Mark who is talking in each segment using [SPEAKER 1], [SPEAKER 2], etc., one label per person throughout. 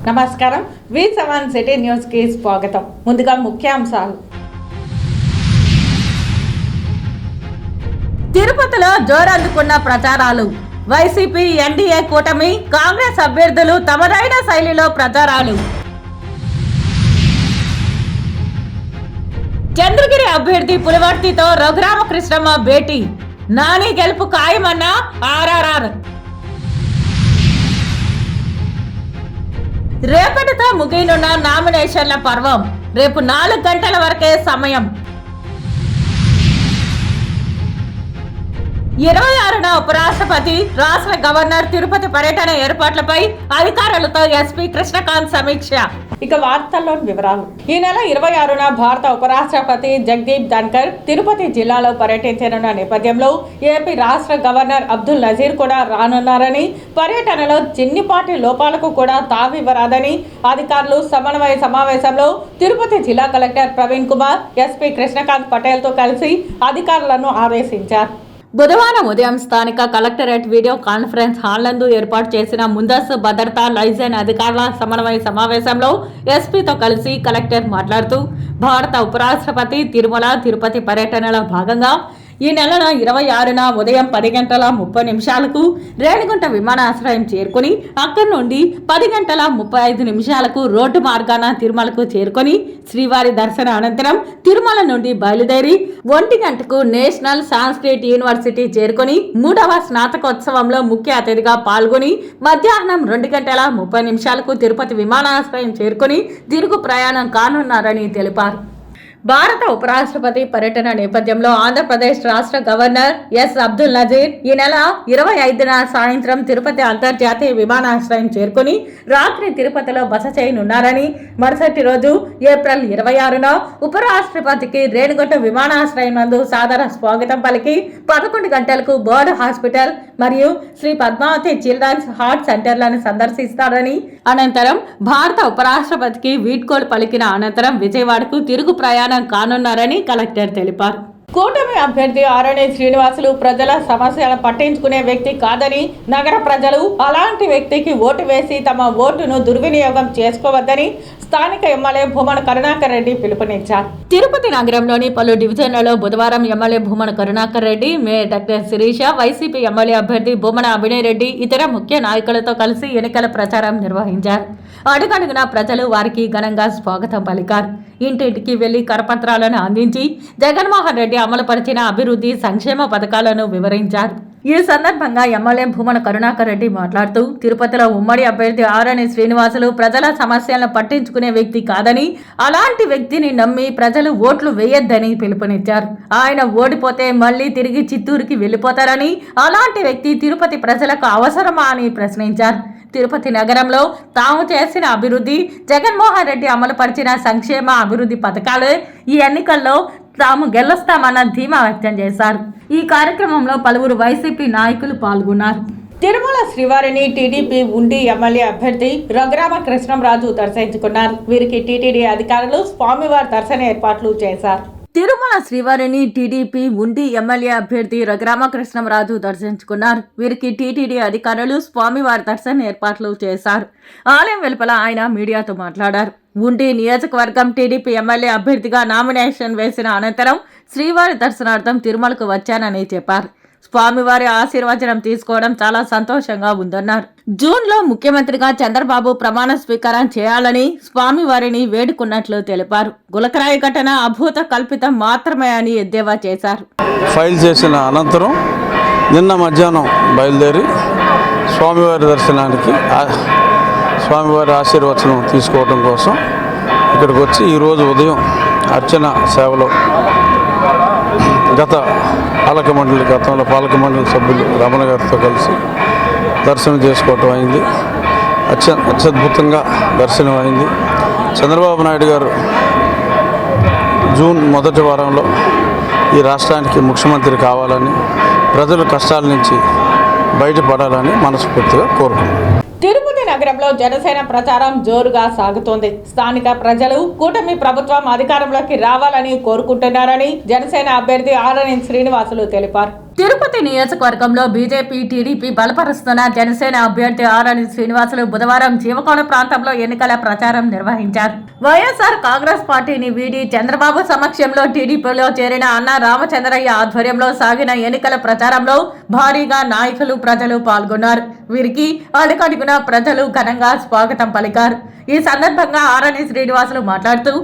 [SPEAKER 1] నమస్కారం. V7 city news కి స్వాగతం. ముందుగా ముఖ్యాంశాలు. తిరుపతిలో జోరందుకున్న ప్రచారాలు. వైసీపీ ఎన్డీఏ కూటమి కాంగ్రెస్ అభ్యర్థులు తమదైన శైలిలో ప్రచారాలు. చంద్రగిరి అభ్యర్థి పులివర్తితో రఘురామకృష్ణమ్మ భేటీ. నాని గెలుపు ఖాయమన్న ఆర్ఆర్ఆర్. రేపటితో ముగియనున్న నామినేషన్ల పర్వం. రేపు 4 గంటల వరకే సమయం. 26న ఉపరాష్ట్రపతి, రాష్ట్ర గవర్నర్ తిరుపతి పర్యటన ఏర్పాట్లపై అధికారులతో ఎస్పీ కృష్ణకాంత్ సమీక్ష. ఇక వార్తల్లోని వివరాలు. ఈ నెల 26న భారత ఉపరాష్ట్రపతి జగదీప్ ధన్కర్ తిరుపతి జిల్లాలో పర్యటించనున్న నేపథ్యంలో ఏపీ రాష్ట్ర గవర్నర్ అబ్దుల్ నజీర్ కూడా రానున్నారని, పర్యటనలో చిన్నిపాటి లోపాలకు కూడా తావివ్వరాదని అధికారులు సమన్వయ సమావేశంలో తిరుపతి జిల్లా కలెక్టర్ ప్రవీణ్ కుమార్, ఎస్పీ కృష్ణకాంత్ పటేల్తో కలిసి అధికారులను ఆదేశించారు. బుధవారం ఉదయం స్థానిక కలెక్టరేట్ వీడియో కాన్ఫరెన్స్ హాల్ నందు ఏర్పాటు చేసిన ముందస్తు భద్రతా లైజన్ అధికారుల సమన్వయ సమావేశంలో ఎస్పీతో కలిసి కలెక్టర్ మాట్లాడుతూ, భారత ఉపరాష్ట్రపతి తిరుమల తిరుపతి పర్యటనలో భాగంగా ఈ నెల 26న ఉదయం 10:30 రేణిగుంట విమానాశ్రయం చేరుకుని అక్కడి నుండి 10:35 రోడ్డు మార్గాన తిరుమలకు చేరుకొని శ్రీవారి దర్శన అనంతరం తిరుమల నుండి బయలుదేరి 1 గంటకు నేషనల్ సాంస్క్రిట్ యూనివర్సిటీ చేరుకొని 3వ స్నాతకోత్సవంలో ముఖ్య అతిథిగా పాల్గొని మధ్యాహ్నం 2:30 తిరుపతి విమానాశ్రయం చేరుకొని తిరుగు ప్రయాణం కానున్నారని తెలిపారు. భారత ఉపరాష్ట్రపతి పర్యటన నేపథ్యంలో ఆంధ్రప్రదేశ్ రాష్ట్ర గవర్నర్ ఎస్ అబ్దుల్ నజీర్ ఈ నెల 25న సాయంత్రం తిరుపతి అంతర్జాతీయ విమానాశ్రయం చేరుకుని రాత్రి తిరుపతిలో బస చేయనున్నారని, మరుసటి రోజు ఏప్రిల్ 26న ఉపరాష్ట్రపతికి రేణిగుంట విమానాశ్రయం నందు సాదర స్వాగతం పలికి 11 గంటలకు బోర్డు హాస్పిటల్ మరియు శ్రీ పద్మావతి చిల్డ్రన్స్ హార్ట్ సెంటర్లను సందర్శిస్తారని, అనంతరం భారత ఉపరాష్ట్రపతికి వీడ్కోలు పలికిన అనంతరం విజయవాడకు తిరుగు ప్రయాణం కానున్నారని కలెక్టర్ తెలిపారు. కూటమి అభ్యర్థి ఆరణి శ్రీనివాసులు ప్రజల సమస్యలను పట్టించుకునే వ్యక్తి కాదని, నగర ప్రజలు అలాంటి వ్యక్తికి ఓటు వేసి తమ ఓటును దుర్వినియోగం చేసుకోవద్దని స్థానిక ఎమ్మెల్యే భూమన కరుణాకర్ రెడ్డి పిలుపునిచ్చారు. తిరుపతి నగరంలోని పలు డివిజన్లలో బుధవారం MLA Bhumana Karunakar Reddy, mayor doctor Sirisha, YCP MLA అభ్యర్థి భూమన అభినయ్ రెడ్డి ఇతర ముఖ్య నాయకులతో కలిసి ఎన్నికల ప్రచారం నిర్వహించారు. అడుగడుగునా ప్రజలు వారికి ఘనంగా స్వాగతం పలికారు. ఇంటింటికి వెళ్లి కరపత్రాలను అందించి జగన్మోహన్ రెడ్డి అమలుపరిచిన అభివృద్ధి సంక్షేమ పథకాలను వివరించారు. ఈ సందర్భంగా ఎమ్మెల్యే భూమన కరుణాకర్ రెడ్డి మాట్లాడుతూ, తిరుపతిలో ఉమ్మడి అభ్యర్థి ఆరణి శ్రీనివాసులు ప్రజల సమస్యలను పట్టించుకునే వ్యక్తి కాదని, అలాంటి వ్యక్తిని నమ్మి ప్రజలు ఓట్లు వేయొద్దని పిలుపునిచ్చారు. ఆయన ఓడిపోతే మళ్లీ తిరిగి చిత్తూరుకి వెళ్లిపోతారని, అలాంటి వ్యక్తి తిరుపతి ప్రజలకు అవసరమా అని ప్రశ్నించారు. తిరుపతి నగరంలో తాము చేసిన అభివృద్ధి, జగన్మోహన్ రెడ్డి అమలుపరిచిన సంక్షేమ అభివృద్ధి పథకాలు ఈ ఎన్నికల్లో తాము గెలుస్తామన్న ధీమా వ్యక్తం చేశారు. ఈ కార్యక్రమంలో పలువురు వైసీపీ నాయకులు పాల్గొన్నారు. తిరుమల శ్రీవారిని టీడీపీ ఉండి ఎమ్మెల్యే అభ్యర్థి రఘురామకృష్ణంరాజు దర్శించుకున్నారు. వీరికి టీటీడీ అధికారులు స్వామివారి దర్శన ఏర్పాట్లు చేశారు. తిరుమల శ్రీవారిని టీడీపీ ఉండి ఎమ్మెల్యే అభ్యర్థి రఘురామకృష్ణంరాజు దర్శించుకున్నారు. వీరికి టీటీడీ అధికారులు స్వామివారి దర్శన ఏర్పాట్లు చేశారు. ఆలయం వెలుపల ఆయన మీడియాతో మాట్లాడారు. ఉండి నియోజకవర్గం టీడీపీ ఎమ్మెల్యే అభ్యర్థిగా నామినేషన్ వేసిన అనంతరం శ్రీవారి దర్శనార్థం తిరుమలకు వచ్చానని చెప్పారు. స్వామివారి ఆశీర్వచనం తీసుకోవడం చాలా సంతోషంగా ఉందన్నారు. జూన్లో ముఖ్యమంత్రిగా చంద్రబాబు ప్రమాణ స్వీకారం చేయాలని స్వామివారిని వేడుకున్నట్లు తెలిపారు. గులకరాయి ఘటన అభూత కల్పితం మాత్రమే అని ఎద్దేవా చేశారు.
[SPEAKER 2] ఫైల్ చేసిన అనంతరం నిన్న మధ్యాహ్నం బయలుదేరి స్వామివారి దర్శనానికి, స్వామివారి ఆశీర్వచనం తీసుకోవడం కోసం ఇక్కడికి వచ్చి ఈరోజు ఉదయం అర్చన సేవలో గతంలో పాలక మండలి సభ్యులు రమణ గారితో కలిసి దర్శనం చేసుకోవటం అయింది. అత్యద్భుతంగా దర్శనం అయింది. చంద్రబాబు నాయుడు గారు జూన్ మొదటి వారంలో ఈ రాష్ట్రానికి ముఖ్యమంత్రి కావాలని, ప్రజల కష్టాల నుంచి బయటపడాలని మనస్ఫూర్తిగా కోరుకున్నాను.
[SPEAKER 1] తిరుపతి నగరంలో జనసేన ప్రచారం జోరుగా సాగుతోంది. స్థానిక ప్రజలు కూటమి ప్రభుత్వం అధికారంలోకి రావాలని కోరుకుంటున్నారని జనసేన అభ్యర్థి ఆరణి శ్రీనివాసులు తెలిపారు. తిరుపతి నియోజకవర్గంలో బీజేపీ టీడీపీ బలపరుస్తున్న జనసేన అభ్యర్థి ఆరణి శ్రీనివాసులు బుధవారం జీవకోణ ప్రాంతంలో ఎన్నికల ప్రచారం నిర్వహించారు. వైఎస్ఆర్ కాంగ్రెస్ పార్టీని వీడి చంద్రబాబు సమక్షంలో టీడీపీలో చేరిన అన్న రామచంద్రయ్య ఆధ్వర్యంలో సాగిన ఎన్నికల ప్రచారంలో భారీగా నాయకులు ప్రజలు పాల్గొన్నారు. వీరికి అడుగడుగున ప్రజలు ఘనంగా స్వాగతం పలికారు. ఈ సందర్భంగా ఆరణి శ్రీనివాసులు మాట్లాడుతూ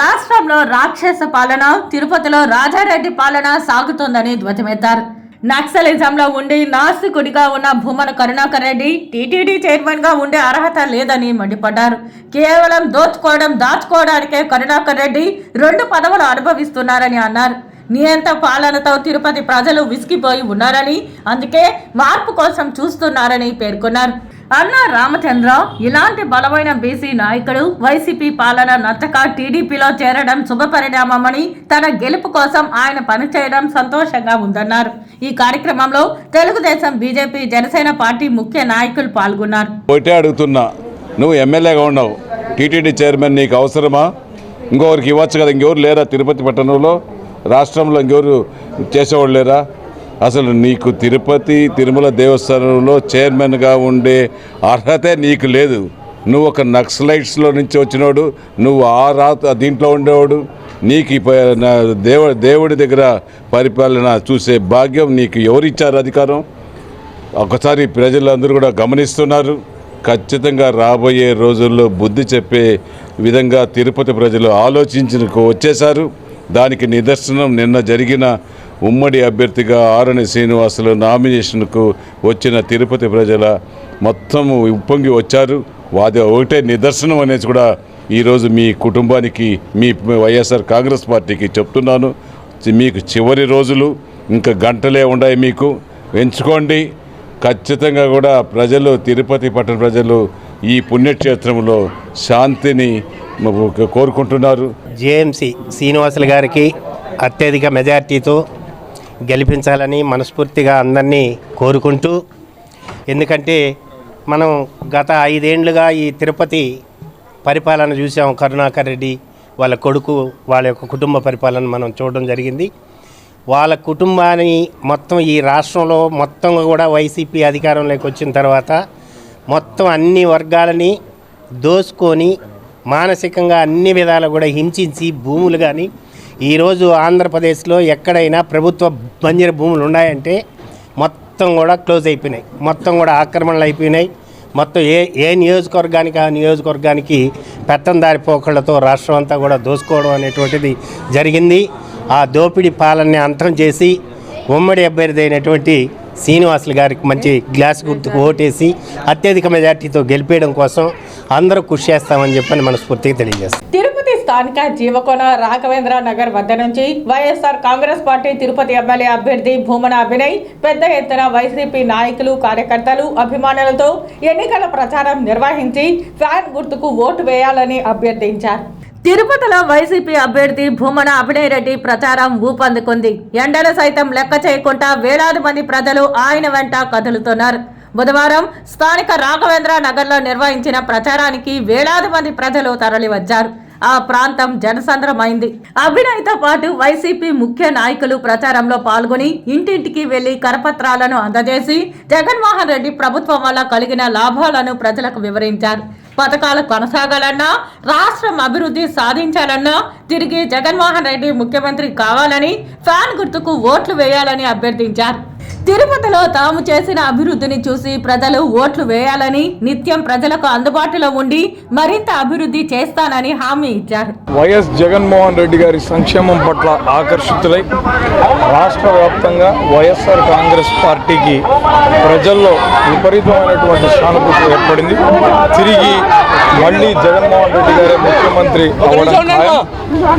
[SPEAKER 1] రాష్ట్రంలో రాక్షస పాలన, తిరుపతిలో రాజారెడ్డి పాలన సాగుతోందని ధ్వజమెత్తారు. నక్సలిజంలో ఉండి నాస్తికుడిగా ఉన్న భూమన కరుణాకర్ రెడ్డి టీటీడీ చైర్మన్ గా ఉండే అర్హత లేదని మండిపడ్డారు. కేవలం దాచుకోవడానికే కరుణాకర్ రెడ్డి 2 పదవులు అనుభవిస్తున్నారని అన్నారు. నియంత పాలనతో తిరుపతి ప్రజలు విసిగిపోయి ఉన్నారని, అందుకే మార్పు కోసం చూస్తున్నారని పేర్కొన్నారు. అన్న రామచంద్ర ఇలాంటి బలమైన బీసీ నాయకుడు వైసీపీ పాలన నచ్చక టీడీపీలో చేరడం శుభపరిణామమని, తన గెలుపు కోసం ఆయన పనిచేయడం సంతోషంగా ఉందన్నారు. ఈ కార్యక్రమంలో తెలుగుదేశం, బీజేపీ, జనసేన పార్టీ ముఖ్య నాయకులు పాల్గొన్నారు.
[SPEAKER 3] ఒకటే అడుగుతున్నా, నువ్వు ఎమ్మెల్యేగా ఉన్నావు, టీటీడీ చైర్మన్ నీకు అవసరమా? ఇంకొకరికి ఇవ్వచ్చు కదా. ఇంకెవరు లేరా తిరుపతి పట్టణంలో, రాష్ట్రంలో ఇంకెవరు చేసేవాళ్ళు లేరా? అసలు నీకు తిరుమల దేవస్థానంలో చైర్మన్గా ఉండే అర్హతే నీకు లేదు. నువ్వు ఒక నక్సలైట్స్లో నుంచి వచ్చినోడు, నువ్వు దీంట్లో ఉండేవాడు. నీకు దేవుడి దగ్గర పరిపాలన చూసే భాగ్యం నీకు ఎవరిచ్చారు అధికారం? ఒకసారి ప్రజలందరూ కూడా గమనిస్తున్నారు. ఖచ్చితంగా రాబోయే రోజుల్లో బుద్ధి చెప్పే విధంగా తిరుపతి ప్రజలు వచ్చేశారు. దానికి నిదర్శనం నిన్న జరిగిన ఉమ్మడి అభ్యర్థిగా ఆరణి శ్రీనివాసులు నామినేషన్కు వచ్చిన తిరుపతి ప్రజల మొత్తం ఉప్పొంగి వచ్చారు. వాది ఒకటే నిదర్శనం అనేసి కూడా ఈరోజు మీ కుటుంబానికి, మీ వైఎస్ఆర్ కాంగ్రెస్ పార్టీకి చెప్తున్నాను. మీకు చివరి రోజులు ఇంకా గంటలే ఉన్నాయి, మీకు ఎంచుకోండి. ఖచ్చితంగా కూడా ప్రజలు, తిరుపతి పట్టణ ప్రజలు ఈ పుణ్యక్షేత్రంలో శాంతిని కోరుకుంటున్నారు.
[SPEAKER 4] జేఎంసీ శ్రీనివాసులు గారికి అత్యధిక మెజార్టీతో గెలిపించాలని మనస్ఫూర్తిగా అందరినీ కోరుకుంటూ, ఎందుకంటే మనం గత 5 ఏళ్లుగా ఈ తిరుపతి పరిపాలన చూసాం. కరుణాకర్ రెడ్డి వాళ్ళ కొడుకు, వాళ్ళ యొక్క కుటుంబ పరిపాలన మనం చూడడం జరిగింది. వాళ్ళ కుటుంబాన్ని మొత్తం ఈ రాష్ట్రంలో మొత్తం కూడా వైసీపీ అధికారంలోకి వచ్చిన తర్వాత మొత్తం అన్ని వర్గాలని దోసుకొని మానసికంగా అన్ని విధాలు కూడా హింసించి భూములు కానీ, ఈరోజు ఆంధ్రప్రదేశ్లో ఎక్కడైనా ప్రభుత్వ బంజరు భూములు ఉన్నాయంటే మొత్తం కూడా క్లోజ్ అయిపోయినాయి, మొత్తం కూడా ఆక్రమణలు అయిపోయినాయి. మొత్తం ఏ నియోజకవర్గానికి ఆ నియోజకవర్గానికి పెత్తందారి పోకళ్లతో రాష్ట్రం అంతా కూడా దోసుకోవడం అనేటువంటిది జరిగింది. ఆ దోపిడీ పాలనని అంతం చేసి ఉమ్మడి అభ్యర్థి అయినటువంటి శ్రీనివాసులు గారికి మంచి గ్లాస్ గుర్తుకు ఓటేసి అత్యధిక మెజార్టీతో గెలిపేయడం కోసం అందరూ కృషి చేస్తామని చెప్పని మనస్ఫూర్తిగా తెలియజేస్తాం.
[SPEAKER 1] తిరుపతి స్థానిక జీవకోన రాఘవేంద్ర నగర్ వద్ద నుంచి వైఎస్ఆర్ కాంగ్రెస్ పార్టీ తిరుపతి ఎమ్మెల్యే అభ్యర్థి భూమన అభినయ్ పెద్ద ఎత్తున వైసీపీ నాయకులు, కార్యకర్తలు, అభిమానులతో ఎన్నికల ప్రచారం నిర్వహించి ఫ్యాన్ గుర్తుకు ఓటు వేయాలని అభ్యర్థించారు. తిరుపతిలో వైసీపీ అభ్యర్థి భూమన అభినయ్ రెడ్డి ప్రచారం ఊపందుకుంది. ఎండలు సైతం లెక్క చేయకుండా వేలాది మంది ప్రజలు ఆయన వెంట కదులుతున్నారు. బుధవారం స్థానిక రాఘవేంద్ర నగర్లో నిర్వహించిన ప్రచారానికి వేలాది మంది ప్రజలు తరలివచ్చారు. ఆ ప్రాంతం జనసంద్రమైంది. అభినయ్తో పాటు వైసీపీ ముఖ్య నాయకులు ప్రచారంలో పాల్గొని ఇంటింటికి వెళ్లి కరపత్రాలను అందజేసి జగన్మోహన్ రెడ్డి ప్రభుత్వం వల్ల కలిగిన లాభాలను ప్రజలకు వివరించారు. పథకాలు కొనసాగాలన్నా, రాష్ట్రం అభివృద్ధి సాధించాలన్నా తిరిగి జగన్మోహన్ రెడ్డి ముఖ్యమంత్రి కావాలని, ఫ్యాన్ గుర్తుకు ఓట్లు వేయాలని అభ్యర్థించారు. తిరుపతిలో తాము చేసిన అభివృద్ధిని చూసి ప్రజలు ఓట్లు వేయాలని, నిత్యం ప్రజలకు అందుబాటులో ఉండి మరింత అభివృద్ధి చేస్తానని హామీ ఇచ్చారు.
[SPEAKER 5] వైఎస్ జగన్మోహన్ రెడ్డి గారి సంక్షేమం పట్ల ఆకర్షితులై రాష్ట్ర వ్యాప్తంగా వైఎస్ఆర్ కాంగ్రెస్ పార్టీకి ప్రజల్లో విపరీతమైనటువంటి సానుభూతి ఏర్పడింది. తిరిగి మళ్ళీ జగన్మోహన్ రెడ్డి గారే ముఖ్యమంత్రి అవ్వడం ఖాయం.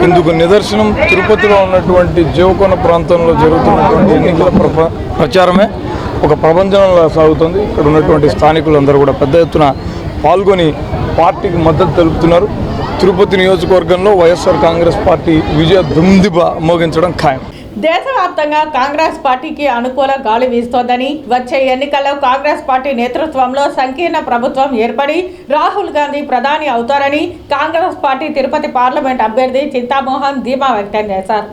[SPEAKER 5] ఇందుకు నిదర్శనం తిరుపతిలో ఉన్నటువంటి జీవకోన ప్రాంతంలో జరుగుతున్నటువంటి ఎన్నికల ప్రచారమే ఒక ప్రపంచంలో సాగుతుంది. ఇక్కడ ఉన్నటువంటి స్థానికులందరూ కూడా పెద్ద ఎత్తున పాల్గొని పార్టీకి మద్దతు తెలుపుతున్నారు. తిరుపతి నియోజకవర్గంలో వైఎస్ఆర్ కాంగ్రెస్ పార్టీ విజయ దుమ్దిబ మోగించడం ఖాయం.
[SPEAKER 1] దేశవ్యాప్తంగా కాంగ్రెస్ పార్టీకి అనుకూల గాలి వీస్తోందని, వచ్చే ఎన్నికల్లో కాంగ్రెస్ పార్టీ నేతృత్వంలో సంకీర్ణ ప్రభుత్వం ఏర్పడి రాహుల్ గాంధీ ప్రధాని అవుతారని కాంగ్రెస్ పార్టీ తిరుపతి పార్లమెంట్ అభ్యర్థి చింతామోహన్ ధీమా వ్యక్తం చేశారు.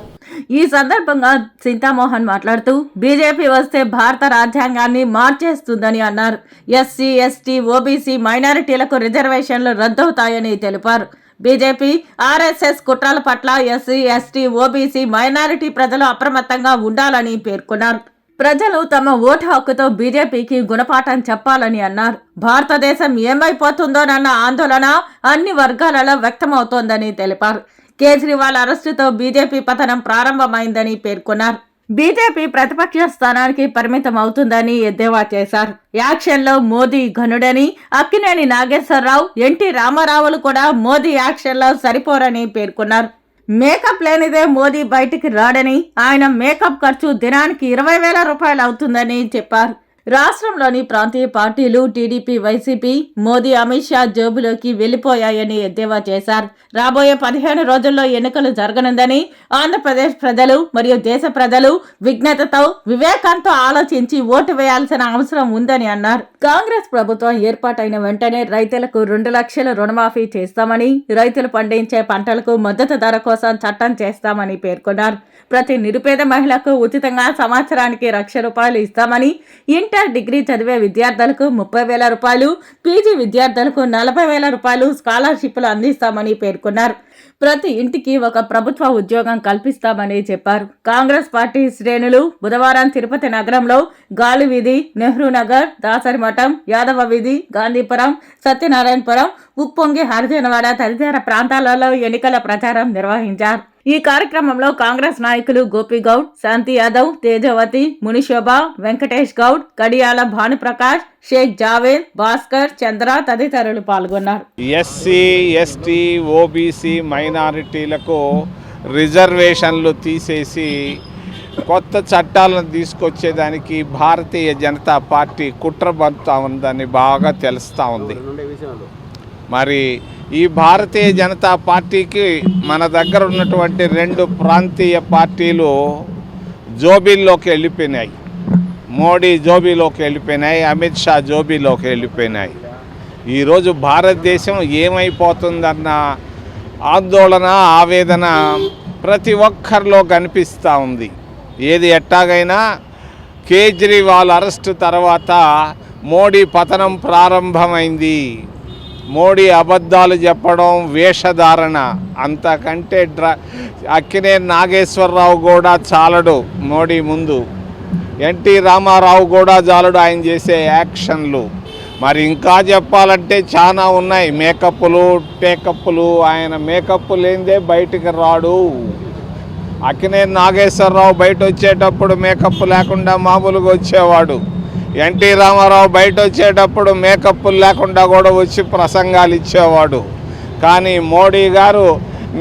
[SPEAKER 1] ఈ సందర్భంగా సింతామోహన్ మాట్లాడుతూ బీజేపీ వస్తే భారత రాజ్యాంగాన్ని మార్చేస్తుందని అన్నారు. ఎస్సీ, ఎస్టీ, ఓబీసీ మైనారిటీలకు రిజర్వేషన్లు రద్దవుతాయని తెలిపారు. బీజేపీ, ఆర్ఎస్ఎస్ కుట్రల పట్ల ఎస్సీ, ఎస్టీ, ఓబీసీ మైనారిటీ ప్రజలు అప్రమత్తంగా ఉండాలని పేర్కొన్నారు. ప్రజలు తమ ఓటు హక్కుతో బీజేపీకి గుణపాఠం చెప్పాలని అన్నారు. భారతదేశం ఏమైపోతుందోనన్న ఆందోళన అన్ని వర్గాలలో వ్యక్తమవుతోందని తెలిపారు. కేజ్రీవాల్ అరెస్టుతో బీజేపీ పతనం ప్రారంభమైందని పేర్కొన్నారు. బీజేపీ ప్రతిపక్ష స్థానానికి పరిమితం అవుతుందని ఎద్దేవా చేశారు. యాక్షన్లో మోదీ ఘనుడని, అక్కినేని నాగేశ్వరరావు, ఎన్టీ రామారావులు కూడా మోదీ యాక్షన్లో సరిపోరని పేర్కొన్నారు. మేకప్ లేనిదే మోదీ బయటికి రాడని, ఆయన మేకప్ ఖర్చు దినానికి 20,000 రూపాయలు అవుతుందని చెప్పారు. రాష్ట్రంలోని ప్రాంతీయ పార్టీలు టీడీపీ, వైసీపీ మోదీ, అమిత్ షా జోబులోకి వెళ్లిపోయాయని ఎద్దేవా చేశారు. రాబోయే 15 రోజుల్లో ఎన్నికలు జరగనుందని, ఆంధ్రప్రదేశ్ ప్రజలు మరియు దేశ ప్రజలు విజ్ఞతతో, వివేకంతో ఆలోచించి ఓటు వేయాల్సిన అవసరం ఉందని అన్నారు. కాంగ్రెస్ ప్రభుత్వం ఏర్పాటైన వెంటనే రైతులకు 2 లక్షల రుణమాఫీ చేస్తామని, రైతులు పండించే పంటలకు మద్దతు ధర కోసం చట్టం చేస్తామని పేర్కొన్నారు. ప్రతి నిరుపేద మహిళకు ఉచితంగా సంవత్సరానికి 1,00,000 రూపాయలు ఇస్తామని, ఇంటర్, డిగ్రీ చదివే విద్యార్థులకు 30,000 రూపాయలు, పీజీ విద్యార్థులకు 40,000 రూపాయలు స్కాలర్షిప్లు అందిస్తామని పేర్కొన్నారు. ప్రతి ఇంటికి ఒక ప్రభుత్వ ఉద్యోగం కల్పిస్తామని చెప్పారు. కాంగ్రెస్ పార్టీ శ్రేణులు బుధవారం తిరుపతి నగరంలో గాలి వీధి, నెహ్రూ నగర్, దాసరి మఠం, యాదవ వీధి, గాంధీపురం, సత్యనారాయణపురం, ఉప్పొంగి, హరిజనవాడ తదితర ప్రాంతాలలో ఎన్నికల ప్రచారం నిర్వహించారు. ఈ కార్యక్రమంలో కాంగ్రెస్ నాయకులు గోపిగౌడ్, శాంతి యాదవ్, తేజవతి, మునిశోభ, వెంకటేష్ గౌడ్, కడియాల భానుప్రకాష్, షేక్ జావేద్, భాస్కర్, చంద్ర తదితరులు పాల్గొన్నారు.
[SPEAKER 6] ఎస్సీ, ఎస్టీ, ఓబీసీ మైనారిటీలకు రిజర్వేషన్లు తీసేసి కొత్త చట్టాలను తీసుకొచ్చేదానికి భారతీయ జనతా పార్టీ కుట్రబడుతూ ఉందని బాగా తెలుస్తూ ఉంది. మరి ఈ భారతీయ జనతా పార్టీకి మన దగ్గర ఉన్నటువంటి 2 ప్రాంతీయ పార్టీలు జోబీల్లోకి వెళ్ళిపోయినాయి. మోడీ జోబీలోకి వెళ్ళిపోయినాయి, అమిత్ షా జోబీలోకి వెళ్ళిపోయినాయి. ఈరోజు భారతదేశం ఏమైపోతుందన్న ఆందోళన, ఆవేదన ప్రతి ఒక్కరిలో కనిపిస్తూ ఉంది. ఏది ఎట్టాగైనా కేజ్రీవాల్ అరెస్టు తర్వాత మోడీ పతనం ప్రారంభమైంది. మోడీ అబద్ధాలు చెప్పడం, వేషధారణ, అంతకంటే అక్కినేని నాగేశ్వరరావు కూడా చాలడు మోడీ ముందు. ఎన్టీ రామారావు కూడా చాలడు ఆయన చేసే యాక్షన్లు. మరి ఇంకా చెప్పాలంటే చాలా ఉన్నాయి. టేకప్పులు, ఆయన మేకప్ లేనిదే బయటికి రాడు. అక్కినేని నాగేశ్వరరావు బయట వచ్చేటప్పుడు మేకప్ లేకుండా మామూలుగా వచ్చేవాడు. ఎన్టీ రామారావు బయట వచ్చేటప్పుడు మేకప్పులు లేకుండా కూడా వచ్చి ప్రసంగాలు ఇచ్చేవాడు. కానీ మోడీ గారు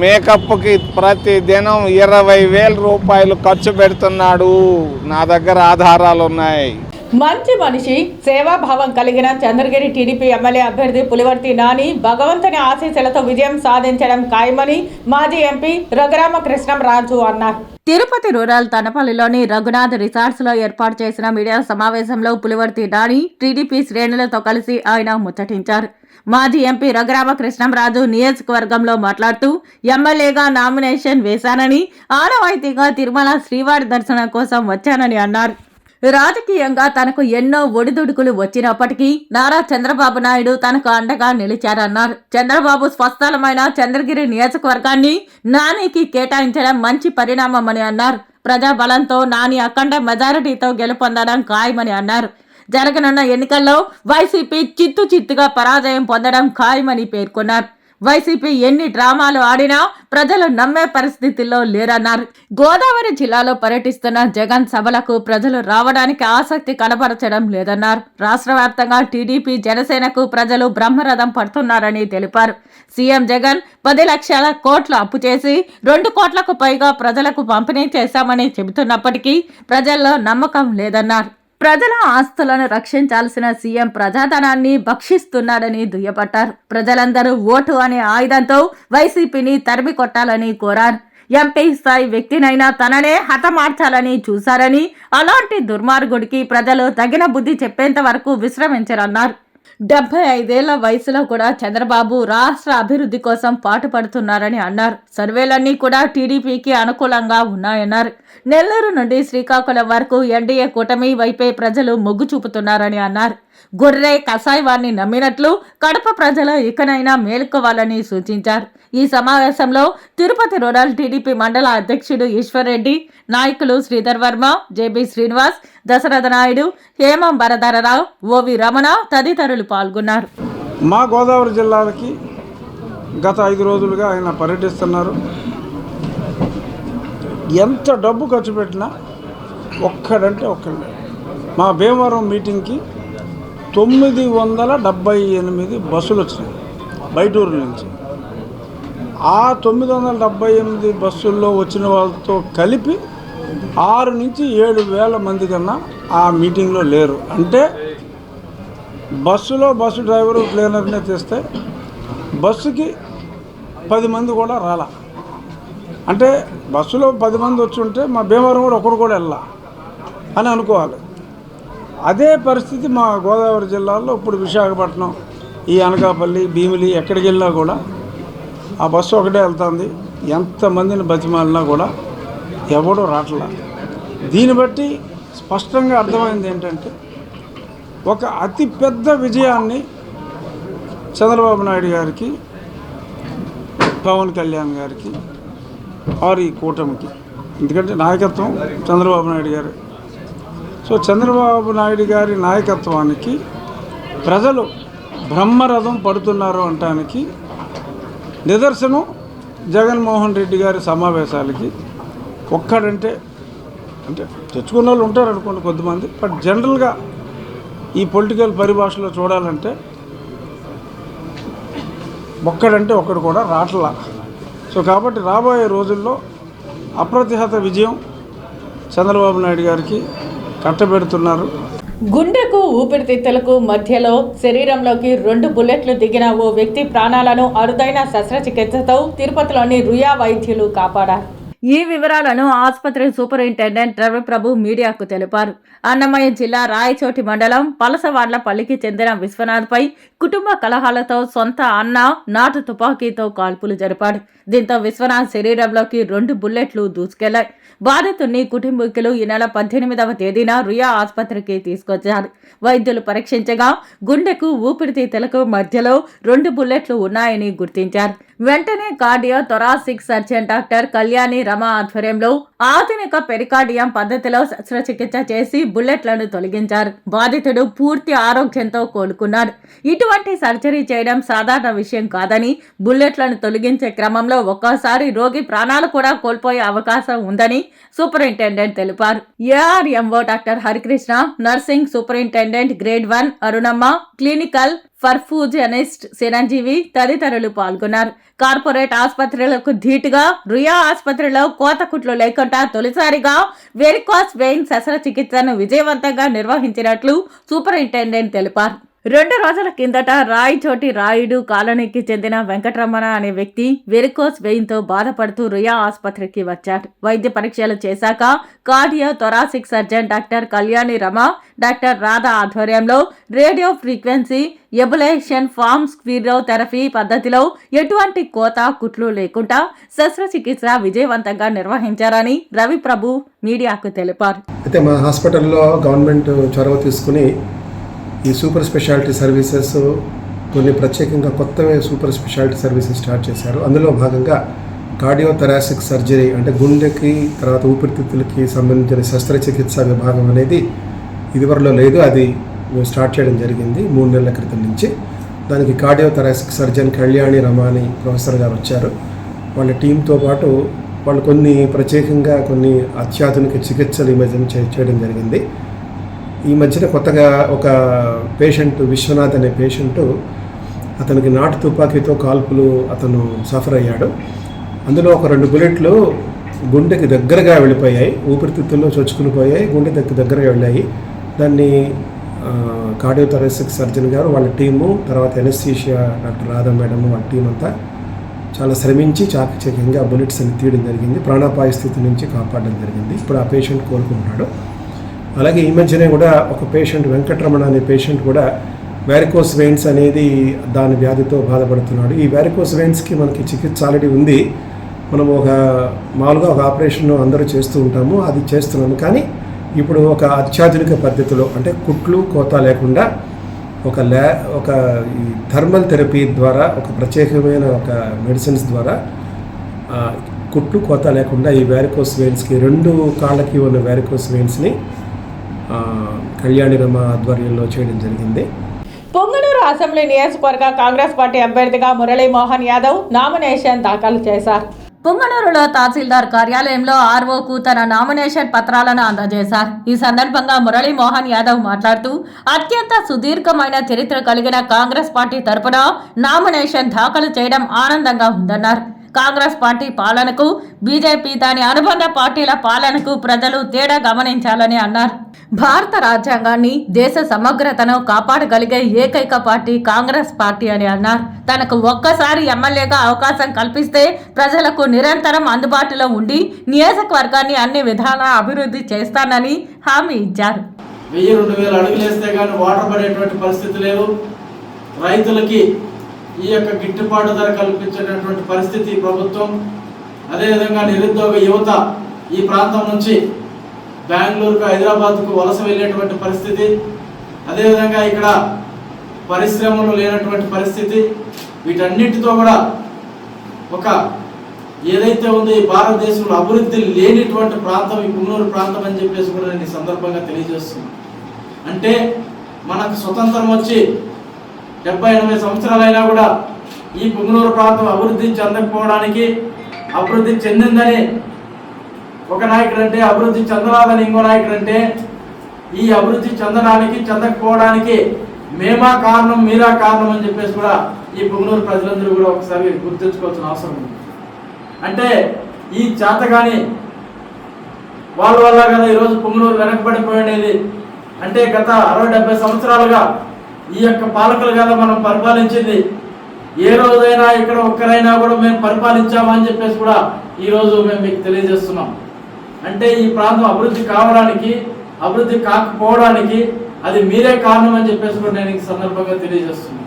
[SPEAKER 6] మేకప్కి ప్రతి దినం 20,000 రూపాయలు ఖర్చు పెడుతున్నాడు. నా దగ్గర ఆధారాలు ఉన్నాయి.
[SPEAKER 1] మంచి మనిషి, సేవాభావం కలిగిన చంద్రగిరి టీడీపీ ఎమ్మెల్యే అభ్యర్థి పులివర్తి నాని భగవంతుని ఆశీస్సులతో విజయం సాధించడం ఖాయమని మాజీ ఎంపీ రఘురామకృష్ణంరాజు అన్నారు. తిరుపతి రూరల్ తనపల్లిలోని రఘునాథ్ రిసార్ట్స్ లో ఏర్పాటు చేసిన మీడియా సమావేశంలో పులివర్తి నాని టీడీపీ శ్రేణులతో కలిసి ఆయన ముచ్చటించారు. మాజీ ఎంపీ రఘురామకృష్ణంరాజు నియోజకవర్గంలో మాట్లాడుతూ ఎమ్మెల్యేగా నామినేషన్ వేశానని, ఆనవాయితీగా తిరుమల శ్రీవారి దర్శనం కోసం వచ్చానని అన్నారు. రాజకీయంగా తనకు ఎన్నో ఒడిదుడుకులు వచ్చినప్పటికీ నారా చంద్రబాబు నాయుడు తనకు అండగా నిలిచారన్నారు. చంద్రబాబు స్వస్థలమైన చంద్రగిరి నియోజకవర్గాన్ని నానికి కేటాయించడం మంచి పరిణామమని అన్నారు. ప్రజాబలంతో నాని అఖండ మెజారిటీతో గెలుపొందడం ఖాయమని అన్నారు. జరగనున్న ఎన్నికల్లో వైసీపీ చిత్తుగా పరాజయం పొందడం ఖాయమని పేర్కొన్నారు. వైసీపీ ఎన్ని డ్రామాలు ఆడినా ప్రజలు నమ్మే పరిస్థితుల్లో లేరన్నారు. గోదావరి జిల్లాలో పర్యటిస్తున్న జగన్ సభలకు ప్రజలు రావడానికి ఆసక్తి కనబరచడం లేదన్నారు. రాష్ట్ర వ్యాప్తంగా టీడీపీ, జనసేనకు ప్రజలు బ్రహ్మరథం పడుతున్నారని తెలిపారు. సీఎం జగన్ 10 లక్షల కోట్లు అప్పు చేసి 2 కోట్లకు పైగా ప్రజలకు పంపిణీ చేశామని చెబుతున్నప్పటికీ ప్రజల్లో నమ్మకం లేదన్నారు. ప్రజల ఆస్తులను రక్షించాల్సిన సీఎం ప్రజాధనాన్ని భక్షిస్తున్నాడని దుయ్యబట్టారు. ప్రజలందరూ ఓటు అనే ఆయుధంతో వైసీపీని తరిమి కొట్టాలని కోరారు. ఎంపీ స్థాయి వ్యక్తినైనా తననే హతమార్చాలని చూశారని, అలాంటి దుర్మార్గుడికి ప్రజలు తగిన బుద్ధి చెప్పేంత వరకు విశ్రమించరన్నారు. 75 వయసులో కూడా చంద్రబాబు రాష్ట్ర అభివృద్ధి కోసం పాటుపడుతున్నారని అన్నారు. సర్వేలన్నీ కూడా టీడీపీకి అనుకూలంగా ఉన్నాయన్నారు. నెల్లూరు నుండి శ్రీకాకుళం వరకు ఎన్డీఏ కూటమి వైపే ప్రజలు మొగ్గు చూపుతున్నారని అన్నారు. గొర్రె కషాయవాన్ని నమ్మినట్లు కడప ప్రజలు ఇకనైనా మేలుకోవాలని సూచించారు. ఈ సమావేశంలో తిరుపతి రూరల్ టీడీపీ మండల అధ్యక్షుడు ఈశ్వర్ రెడ్డి, నాయకులు శ్రీధర్ వర్మ, జేబీ శ్రీనివాస్, దశరథ నాయుడు, హేమం బరధరరావు, ఓవి రమణ తదితరులు పాల్గొన్నారు.
[SPEAKER 2] మా గోదావరి జిల్లాలకి గత 5 రోజులుగా ఆయన పర్యటిస్తున్నారు. ఎంత డబ్బు ఖర్చు పెట్టినా ఒక్కడంటే ఒక్కడే. మా భీమవరం మీటింగ్కి 978 బస్సులు వచ్చినాయి బయటూరు నుంచి. ఆ 978 బస్సుల్లో వచ్చిన వాళ్ళతో కలిపి 6 నుంచి 7 వేల మంది కన్నా ఆ మీటింగ్లో లేరు. అంటే బస్సు డ్రైవరు క్లీనర్నే తెస్తే బస్సుకి 10 మంది కూడా రాలా. అంటే బస్సులో 10 మంది వచ్చి ఉంటే మా భీమవరం కూడా ఒకరు కూడా వెళ్ళా అని అనుకోవాలి. అదే పరిస్థితి మా గోదావరి జిల్లాలో ఇప్పుడు విశాఖపట్నం, ఈ అనకాపల్లి, భీమిలి ఎక్కడికి వెళ్ళినా కూడా ఆ బస్సు ఒకటే వెళ్తుంది. ఎంతమందిని బతిమాలినా కూడా ఎవడూ రావట్లా. దీన్ని బట్టి స్పష్టంగా అర్థమైంది ఏంటంటే ఒక అతిపెద్ద విజయాన్ని చంద్రబాబు నాయుడు గారికి, పవన్ కళ్యాణ్ గారికి, వారి ఈ కూటమికి, ఎందుకంటే నాయకత్వం చంద్రబాబు నాయుడు గారు. సో చంద్రబాబు నాయుడు గారి నాయకత్వానికి ప్రజలు బ్రహ్మరథం పడుతున్నారు అనటానికి నిదర్శనం జగన్మోహన్ రెడ్డి గారి సమావేశాలకి. ఒక్కడంటే అంటే తెచ్చుకున్న వాళ్ళు ఉంటారు అనుకోండి కొద్దిమంది, బట్ జనరల్గా ఈ పొలిటికల్ పరిభాషలో చూడాలంటే ఒక్కడంటే ఒక్కడు కూడా రాట్లా. సో కాబట్టి రాబోయే రోజుల్లో అప్రతిహత విజయం చంద్రబాబు నాయుడు గారికి కట్టబెడుతున్నారు.
[SPEAKER 1] గుండెకు ఊపిరితిత్తులకు మధ్యలో శరీరంలోకి 2 బుల్లెట్లు దిగిన ఓ వ్యక్తి ప్రాణాలను అరుదైన శస్త్రచికిత్సతో తిరుపతిలోని రుయా వైద్యులు కాపాడారు. ఈ వివరాలను ఆసుపత్రి సూపరింటెండెంట్ రవిప్రభు మీడియాకు తెలిపారు. అన్నమయ్య జిల్లా రాయచోటి మండలం పలసవాడ్లపల్లికి చెందిన విశ్వనాథ్పై కుటుంబ కలహాలతో సొంత అన్న నాటు తుపాకీతో కాల్పులు జరిపాడు. దీంతో విశ్వనాథ్ శరీరంలోకి 2 బుల్లెట్లు దూసుకెళ్లాయి. బాధితుడిని కుటుంబీకులు ఈ నెల 18వ తేదీన రుయా ఆసుపత్రికి తీసుకొచ్చారు. వైద్యులు పరీక్షించగా గుండెకు ఊపిరితిత్తులకు మధ్యలో 2 బుల్లెట్లు ఉన్నాయని గుర్తించారు. వెంటనే cardio thoracic surgeon doctor Kalyani Rama ఆధ్వర్యంలో ఆధునిక పెరికార్డియం పద్ధతిలో శస్త్రచికిత్స చేసి బుల్లెట్లను తొలగించారు. బాధితుడు పూర్తి ఆరోగ్యంతో కోలుకున్నాడు. ఇటువంటి సర్జరీ చేయడం సాధారణ విషయం కాదని, బుల్లెట్లను తొలగించే క్రమంలో ఒక్కోసారి రోగి ప్రాణాలు కూడా కోల్పోయే అవకాశం ఉందని సూపరింటెండెంట్ తెలిపారు. ARMO doctor Harikrishna, nursing superintendent grade 1 Arunamma, clinical perfusionist Chiranjeevi తదితరులు పాల్గొన్నారు. కార్పొరేట్ ఆసుపత్రులకు ధీటుగా రుయా ఆసుపత్రిలో కోతకుట్లు లేకుండా తొలిసారిగా వెరికోస్ వెయిన్ శస్త్రచికిత్సను విజయవంతంగా నిర్వహించినట్లు సూపరింటెండెంట్ తెలిపారు. 2 రోజుల కిందట రాయచోటి రాయుడు కాలనీకి చెందిన వెంకటరమణ అనే వ్యక్తి వెరికోస్ వెయిన్తో బాధపడుతూ రుయా ఆసుపత్రికి వచ్చాడు. వైద్య పరీక్షలు చేశాక cardio thoracic surgeon doctor Kalyani Rama, doctor Radha ఆధ్వర్యంలో రేడియో ఫ్రీక్వెన్సీ ఎబులేషన్ ఫార్మ్ స్క్విరోథెరపీ పద్ధతిలో ఎటువంటి కోత కుట్లు లేకుండా శస్త్రచికిత్స విజయవంతంగా నిర్వహించారని రవిప్రభు మీడియాకు తెలిపారు.
[SPEAKER 7] అయితే మా హాస్పిటల్లో గవర్నమెంట్ చొరవ తీసుకుని ఈ సూపర్ స్పెషాలిటీ సర్వీసెస్ కొన్ని ప్రత్యేకంగా కొత్తవే సూపర్ స్పెషాలిటీ సర్వీసెస్ స్టార్ట్ చేశారు. అందులో భాగంగా కార్డియో థొరాసిక్ సర్జరీ అంటే గుండెకి తర్వాత ఊపిరితిత్తులకి సంబంధించిన శస్త్రచికిత్స విభాగం అనేది ఇదివరలో లేదు. అది మేము స్టార్ట్ చేయడం జరిగింది 3 నెలల క్రితం నుంచి. దానికి cardio thoracic surgeon Kalyani Ramani professor గారు వచ్చారు. వాళ్ళ టీంతో పాటు వాళ్ళు ప్రత్యేకంగా కొన్ని అత్యాధునిక చికిత్సలు ఈ మధ్యన చేయడం జరిగింది. ఈ మధ్యన కొత్తగా ఒక పేషెంట్ విశ్వనాథ్ అనే పేషెంటు, అతనికి నాటు తుపాకీతో కాల్పులు అతను సఫర్ అయ్యాడు. అందులో ఒక 2 బుల్లెట్లు గుండెకి దగ్గరగా వెళ్ళిపోయాయి, ఊపిరితిత్తుల్లో చొచ్చుకుని పోయాయి, గుండె దగ్గరగా వెళ్ళాయి. దాన్ని కార్డియో థొరాసిక్ సర్జన్ గారు, వాళ్ళ టీము, తర్వాత ఎనస్థీషియా డాక్టర్ రాధా మేడం, వాళ్ళ టీం అంతా చాలా శ్రమించి చాకచక్యంగా బుల్లెట్స్ అని తీయడం జరిగింది. ప్రాణాపాయ స్థితి నుంచి కాపాడడం జరిగింది. ఇప్పుడు ఆ పేషెంట్ కోలుకుంటున్నాడు. అలాగే ఈ మధ్యనే కూడా ఒక పేషెంట్ వెంకటరమణ అనే పేషెంట్ కూడా వ్యారికోస్ వెయిన్స్ అనేది దాని వ్యాధితో బాధపడుతున్నాడు. ఈ వ్యారికోస్ వెయిన్స్కి మనకి చికిత్స ఆల్రెడీ ఉంది. మనం మామూలుగా ఒక ఆపరేషన్ అందరూ చేస్తూ ఉంటాము, అది చేస్తున్నాము. కానీ ఇప్పుడు ఒక అత్యాధునిక పద్ధతిలో, అంటే కుట్లు కోత లేకుండా ఒక ఈ థర్మల్ థెరపీ ద్వారా, ఒక ప్రత్యేకమైన ఒక మెడిసిన్స్ ద్వారా కుట్లు కోత లేకుండా ఈ వ్యారికోస్ వెయిన్స్కి 2 కాళ్ళకి ఉన్న వ్యారికోస్ వెయిన్స్ని కళ్యాణి రమ ఆధ్వర్యంలో చేయడం జరిగింది.
[SPEAKER 1] పొంగనూరు అసెంబ్లీ నియోజకవర్గ కాంగ్రెస్ పార్టీ అభ్యర్థిగా మురళీ మోహన్ యాదవ్ నామినేషన్ దాఖలు చేశారు. పొంగనూరులో తహసీల్దార్ కార్యాలయంలో ఆర్ఓకు తన నామినేషన్ పత్రాలను అందజేశారు. ఈ సందర్భంగా మురళీ మోహన్ యాదవ్ మాట్లాడుతూ అత్యంత సుదీర్ఘమైన చరిత్ర కలిగిన కాంగ్రెస్ పార్టీ తరపున నామినేషన్ దాఖలు చేయడం ఆనందంగా ఉందన్నారు. కాంగ్రెస్ పార్టీ పాలనకు బీజేపీ దాని అనుబంధ పార్టీల పాలనకు ప్రజలు తేడా గమనించాలని అన్నారు. భారత రాజ్యాంగాన్ని, దేశ సమగ్రతను కాపాడగలిగే ఏకైక పార్టీ కాంగ్రెస్ పార్టీ అని అన్నారు. తనకు ఒక్కసారి ఎమ్మెల్యేగా అవకాశం కల్పిస్తే ప్రజలకు నిరంతరం అందుబాటులో ఉండి నియోజకవర్గాన్ని అన్ని విధాలా అభివృద్ధి చేస్తానని హామీ ఇచ్చారు.
[SPEAKER 8] 1000-2000 అడుగులు వేస్తే కానీ వాటర్ పడేటువంటి పరిస్థితి లేదు. రైతులకి ఈ యొక్క గిట్టుబాటు ధర కల్పించేటటువంటి పరిస్థితి ప్రభుత్వం. అదేవిధంగా నిరుద్యోగ యువత ఈ ప్రాంతం నుంచి బెంగళూరుకు, హైదరాబాద్కు వలస వెళ్ళేటువంటి పరిస్థితి, అదేవిధంగా ఇక్కడ పరిశ్రమలు లేనటువంటి పరిస్థితి, వీటన్నిటితో కూడా ఒక ఏదైతే ఉందో ఈ భారతదేశంలో అభివృద్ధి లేనిటువంటి ప్రాంతం ఈ పొంగనూరు ప్రాంతం అని చెప్పేసి కూడా నేను ఈ సందర్భంగా తెలియజేస్తున్నాను. అంటే మనకు స్వతంత్రం వచ్చి 70-80 సంవత్సరాలైనా కూడా ఈ పొంగనూరు ప్రాంతం అభివృద్ధి చెందకపోవడానికి, అభివృద్ధి చెందిందని ఒక నాయకుడు అంటే, అభివృద్ధి చెందరాదని ఇంకో నాయకుడు అంటే, ఈ అభివృద్ధి చెందడానికి చెందకపోవడానికి మేమా కారణం, మీరా కారణం అని చెప్పేసి కూడా ఈ పొంగనూరు ప్రజలందరూ కూడా ఒకసారి గుర్తించుకోవాల్సిన అవసరం ఉంది. అంటే ఈ చేతగాని వాళ్ళ వల్ల కదా ఈరోజు పొంగనూరు వెనకబడిపోయినది. అంటే గత 60-70 సంవత్సరాలుగా ఈ యొక్క పాలకులు కదా మనం పరిపాలించింది. ఏ రోజైనా ఇక్కడ ఒక్కరైనా కూడా మేము పరిపాలించామని చెప్పేసి కూడా ఈరోజు మేము మీకు తెలియజేస్తున్నాం. అంటే ఈ ప్రాంతం అభివృద్ధి కావడానికి, అభివృద్ధి కాకపోవడానికి అది మీరే కారణం అని చెప్పేసి కూడా నేను ఈ సందర్భంగా తెలియజేస్తున్నాను.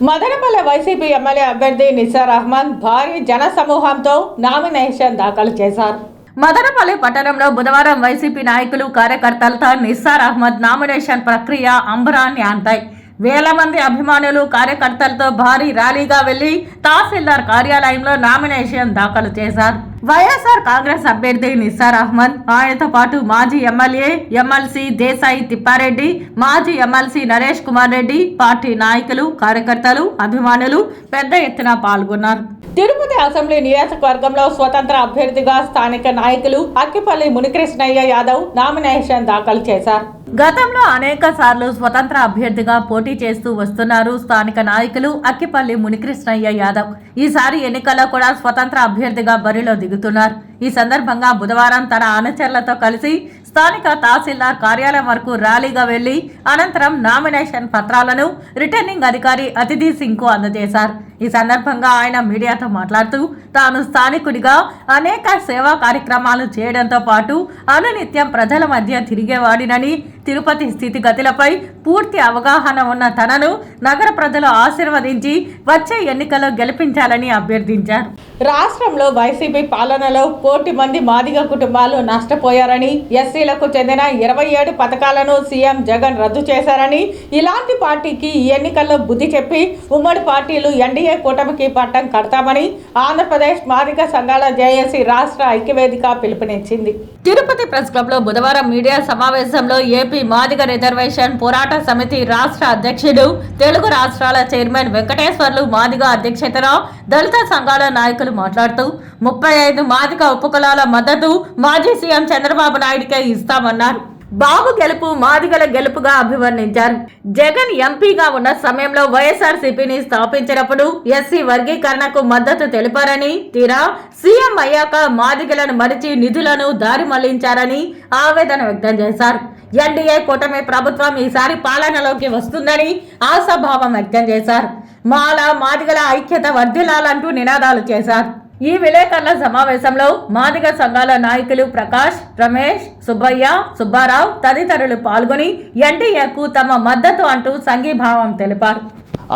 [SPEAKER 1] మదనపల్లె వైసీపీ ఎమ్మెల్యే అభ్యర్థి నిసార్ అహ్మద్ భారీ జన సమూహంతో నామినేషన్ దాఖలు చేశారు. మదనపల్లి పట్టణంలో బుధవారం వైసీపీ నాయకులు, కార్యకర్తలతో నిసార్ అహ్మద్ నామినేషన్ ప్రక్రియ అంబరాన్ని అంటాయి. వేల మంది అభిమానులు, కార్యకర్తలతో భారీ ర్యాలీగా వెళ్లి తహసీల్దార్ కార్యాలయంలో నామినేషన్ దాఖలు చేశారు. వైఎస్ఆర్ కాంగ్రెస్ అభ్యర్థి నిసార్ అహ్మద్, ఆయనతో పాటు మాజీ ఎమ్మెల్యే, ఎమ్మెల్సీ దేశాయి తిప్పారెడ్డి, మాజీ ఎమ్మెల్సీ నరేష్ కుమార్ రెడ్డి, పార్టీ నాయకులు, కార్యకర్తలు, అభిమానులు పెద్ద ఎత్తున పాల్గొన్నారు. తిరుపతి అసెంబ్లీ నియోజకవర్గంలో స్వతంత్ర అభ్యర్థిగా స్థానిక నాయకులు అక్కిపల్లి మునికృష్ణయ్య యాదవ్ నామినేషన్ దాఖలు చేశారు. గతంలో అనేక సార్లు స్వతంత్ర అభ్యర్థిగా పోటీ చేస్తూ వస్తున్నారు స్థానిక నాయకులు అక్కిపల్లి మునికృష్ణయ్య యాదవ్. ఈసారి ఎన్నికల్లో కూడా స్వతంత్ర అభ్యర్థిగా బరిలో దిగుతున్నారు. ఈ సందర్భంగా బుధవారం తన అనుచరులతో కలిసి స్థానిక తహసీల్దార్ కార్యాలయం వరకు ర్యాలీగా వెళ్లి అనంతరం నామినేషన్ పత్రాలను రిటర్నింగ్ అధికారి అతిథి సింగ్ కు అందజేశారు. ఈ సందర్భంగా ఆయన మీడియాతో మాట్లాడుతూ తాను స్థానికుడిగా అనేక సేవా కార్యక్రమాలు చేయడంతో పాటు అనునిత్యం ప్రజల మధ్య తిరిగేవాడినని, తిరుపతి స్థితిగతులపై పూర్తి అవగాహన ఉన్న తనను నగర ప్రజలు ఆశీర్వదించి వచ్చే ఎన్నికల్లో గెలిపించాలని అభ్యర్థించారు. రాష్ట్రంలో వైసీపీ పాలనలో 1 కోటి మంది మాదిగ కుటుంబాలు నష్టపోయారని, ఎస్సీలకు చెందిన 27 పథకాలను సీఎం జగన్ రద్దు చేశారని, ఇలాంటి పార్టీకి ఈ ఎన్నికల్లో బుద్ధి చెప్పి ఉమ్మడి పార్టీలు ఎన్డీఏ కూటమికి పట్టం కడతామని ఆంధ్రప్రదేశ్ మాదిగ సంఘాల జేఏసీ రాష్ట్ర ఐక్యవేదిక పిలుపునిచ్చింది. తిరుపతి ప్రెస్ క్లబ్ లో బుధవారం మీడియా సమావేశంలో ఏపీ మాదిగ రిజర్వేషన్ పోరాట సమితి రాష్ట్ర అధ్యక్షుడు, తెలుగు రాష్ట్రాల చైర్మన్ వెంకటేశ్వర్లు మాదిగ అధ్యక్షతన దళిత సంఘాల నాయకులు మాట్లాడుతూ 35 మాదిగ ఉపకులాల మద్దతు మాజీ సీఎం చంద్రబాబు నాయుడికే ఇస్తామన్నారు. బాబు గెలుపు మాదిగల గెలుపుగా అభివర్ణించారు. జగన్ ఎంపీగా ఉన్న సమయంలో వైఎస్ఆర్సీపీని స్థాపించినప్పుడు ఎస్సీ వర్గీకరణకు మద్దతు తెలిపారని, తీరా సీఎం అయ్యాక మాదిగలను మరిచి నిధులను దారి మళ్లించారని ఆవేదన వ్యక్తం చేశారు. ఎన్డీఏ కూటమి ప్రభుత్వం ఈసారి పాలనలోకి వస్తుందని ఆశాభావం వ్యక్తం చేశారు. మాల మాదిగల ఐక్యత వర్ధిల్లాలంటూ నినాదాలు చేశారు. ఈ విలేకరుల సమావేశంలో మాదిగ సంఘాల నాయకులు ప్రకాష్, రమేష్, సుబ్బయ్య, సుబ్బారావు తదితరులు పాల్గొని ఎన్డీఏకు తమ మద్దతు అంటూ సంఘీభావం తెలిపారు.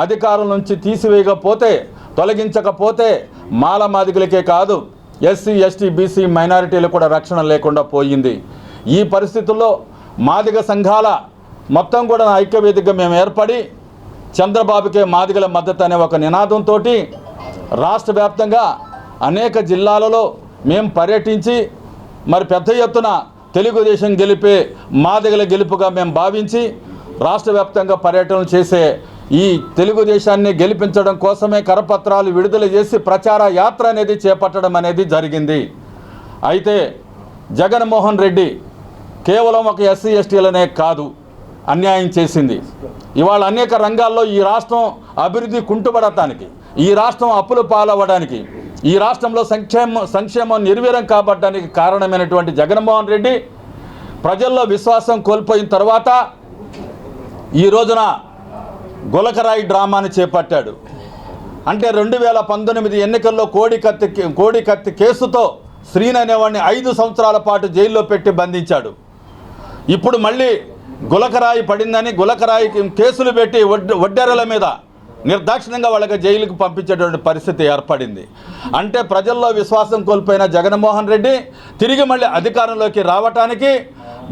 [SPEAKER 9] అధికారం నుంచి తీసివేయకపోతే, తొలగించకపోతే మాల మాదిగలకే కాదు ఎస్సీ, ఎస్టీ, బీసీ మైనారిటీలకు కూడా రక్షణ లేకుండా పోయింది. ఈ పరిస్థితుల్లో మాదిగ సంఘాల మొత్తం కూడా ఐక్యవేదికగా మేము ఏర్పడి చంద్రబాబుకే మాదిగల మద్దతు అనే ఒక నినాదంతో రాష్ట్ర వ్యాప్తంగా అనేక జిల్లాలలో మేము పర్యటించి మరి పెద్ద ఎత్తున తెలుగుదేశం గెలిపే మాదిగల గెలుపుగా మేము భావించి రాష్ట్ర వ్యాప్తంగా పర్యటనలు చేసే ఈ తెలుగుదేశాన్ని గెలిపించడం కోసమే కరపత్రాలు విడుదల చేసి ప్రచార యాత్ర అనేది చేపట్టడం అనేది జరిగింది. అయితే జగన్మోహన్ రెడ్డి కేవలం ఒక ఎస్సీ ఎస్టీలనే కాదు అన్యాయం చేసింది. ఇవాళ అనేక రంగాల్లో ఈ రాష్ట్రం అభివృద్ధి కుంటుపడటానికి, ఈ రాష్ట్రం అప్పులు పాలవ్వడానికి, ఈ రాష్ట్రంలో సంక్షేమం నిర్వీర్యం కాబట్టడానికి కారణమైనటువంటి జగన్మోహన్ రెడ్డి ప్రజల్లో విశ్వాసం కోల్పోయిన తర్వాత ఈ రోజున గులకరాయి డ్రామాని చేపట్టాడు. అంటే 2019 ఎన్నికల్లో కోడికత్తి కేసుతో శ్రీని అనేవాడిని 5 సంవత్సరాల పాటు జైల్లో పెట్టి బంధించాడు. ఇప్పుడు మళ్ళీ గులకరాయి పడిందని గులకరాయి కేసులు పెట్టి వడ్డెరల మీద నిర్దాక్షిణ్యంగా వాళ్ళకి జైలుకు పంపించేటువంటి పరిస్థితి ఏర్పడింది. అంటే ప్రజల్లో విశ్వాసం కోల్పోయిన జగన్మోహన్ రెడ్డి తిరిగి మళ్ళీ అధికారంలోకి రావటానికి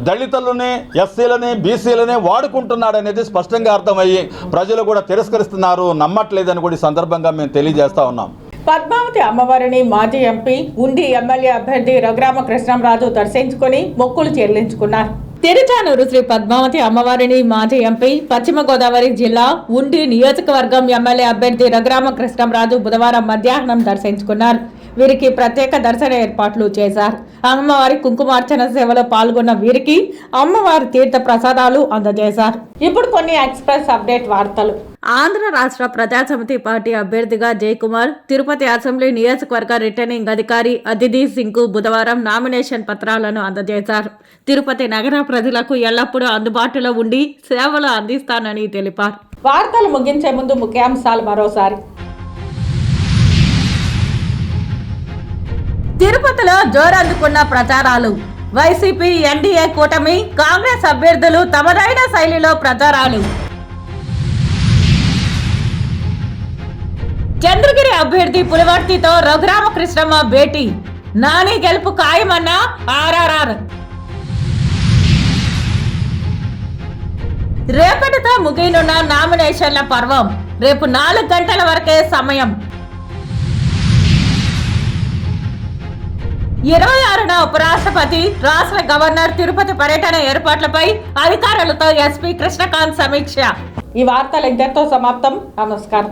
[SPEAKER 9] దళితులని, ఎస్సీలని, బీసీలని వాడుకుంటున్నాడనేది స్పష్టంగా అర్థమయ్యి ప్రజలు కూడా తిరస్కరిస్తున్నారు, నమ్మట్లేదని కూడా ఈ సందర్భంగా మేము తెలియజేస్తా ఉన్నాం.
[SPEAKER 1] పద్మావతి అమ్మవారిని మాజీ ఎంపీ, ఉండి ఎమ్మెల్యే అభ్యర్థి రఘురామకృష్ణంరాజు దర్శించుకుని మొక్కులు చెల్లించుకున్నారు. తిరుచానూరు శ్రీ పద్మావతి అమ్మవారిని మాజీ ఎంపీ, పశ్చిమ గోదావరి జిల్లా ఉండి నియోజకవర్గం ఎమ్మెల్యే అభ్యర్థి రఘురామకృష్ణంరాజు బుధవారం మధ్యాహ్నం దర్శించుకున్నారు. వీరికి ప్రత్యేక దర్శన ఏర్పాట్లు చేశారు. అమ్మవారి కుంకుమార్చన సేవలో పాల్గొన్న వీరికి అమ్మవారి తీర్థ ప్రసాదాలు అందజేశారు. ఇప్పుడు కొన్ని ఎక్స్ప్రెస్ అప్డేట్ వార్తలు. ఆంధ్ర రాష్ట్ర ప్రజాసమితి పార్టీ అభ్యర్థిగా జయకుమార్ తిరుపతి అసెంబ్లీ నియోజకవర్గ రిటర్నింగ్ అధికారి అదితి సింగ్ ముబుధవారం నామినేషన్ పత్రాలను అందజేశారు. తిరుపతి నగర ప్రజలకు ఎల్లప్పుడూ అందుబాటులో ఉండి సేవలు అందిస్తానని తెలిపారు. వార్తలు ముగించే ముందు ముఖ్యాంశాలు మరోసారి. తిరుపతిలో జోరందుకున్న ప్రచారాలు. వైసీపీ, ఎన్డీఏ కూటమి, కాంగ్రెస్ అభ్యర్థులు తమదైన శైలిలో ప్రచారాలు. చంద్రగిరి అభ్యర్థి పులివర్తితో రఘురామకృష్ణమ్మ భేటీ. నాని గెలుపు ఖాయమన్న ఆర్ఆర్ఆర్. రేపటితో ముగియనున్న నామినేషన్ల పర్వం. రేపు 4 గంటల వరకే సమయం. 26న ఉపరాష్ట్రపతి, రాష్ట్ర గవర్నర్ తిరుపతి పర్యటన ఏర్పాట్లపై అధికారులతో ఎస్పీ కృష్ణకాంత్ సమీక్ష. ఈ వార్తలు ఇంతటితో సమాప్తం. నమస్కారం.